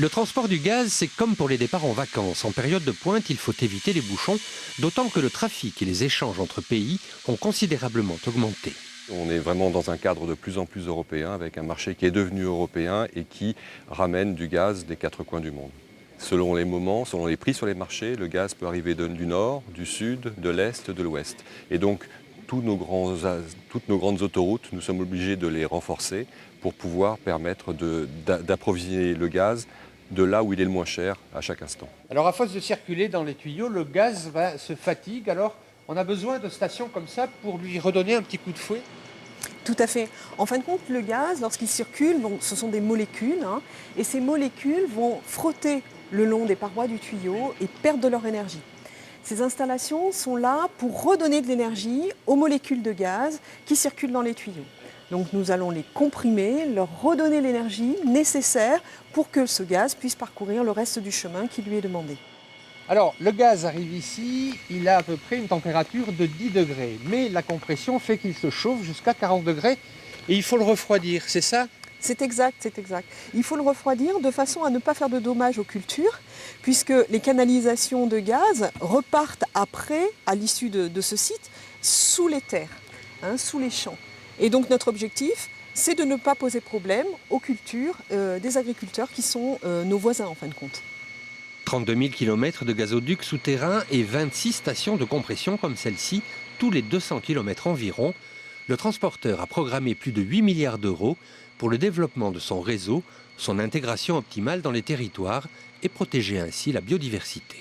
Le transport du gaz, c'est comme pour les départs en vacances. En période de pointe, il faut éviter les bouchons, d'autant que le trafic et les échanges entre pays ont considérablement augmenté. On est vraiment dans un cadre de plus en plus européen, avec un marché qui est devenu européen et qui ramène du gaz des quatre coins du monde. Selon les moments, selon les prix sur les marchés, le gaz peut arriver du nord, du sud, de l'est, de l'ouest. Et donc, toutes nos grandes autoroutes, nous sommes obligés de les renforcer pour pouvoir permettre d'approvisionner le gaz de là où il est le moins cher à chaque instant. Alors à force de circuler dans les tuyaux, le gaz se fatigue. Alors on a besoin de stations comme ça pour lui redonner un petit coup de fouet. Tout à fait. En fin de compte, le gaz, lorsqu'il circule, ce sont des molécules, et ces molécules vont frotter le long des parois du tuyau et perdre de leur énergie. Ces installations sont là pour redonner de l'énergie aux molécules de gaz qui circulent dans les tuyaux. Donc nous allons les comprimer, leur redonner l'énergie nécessaire pour que ce gaz puisse parcourir le reste du chemin qui lui est demandé. Alors le gaz arrive ici, il a à peu près une température de 10 degrés. Mais la compression fait qu'il se chauffe jusqu'à 40 degrés et il faut le refroidir, c'est ça ? C'est exact, c'est exact. Il faut le refroidir de façon à ne pas faire de dommages aux cultures, puisque les canalisations de gaz repartent après, à l'issue de ce site, sous les terres, sous les champs. Et donc notre objectif, c'est de ne pas poser problème aux cultures des agriculteurs qui sont nos voisins en fin de compte. 32 000 km de gazoducs souterrains et 26 stations de compression comme celle-ci, tous les 200 km environ. Le transporteur a programmé plus de 8 milliards d'euros pour le développement de son réseau, son intégration optimale dans les territoires et protéger ainsi la biodiversité.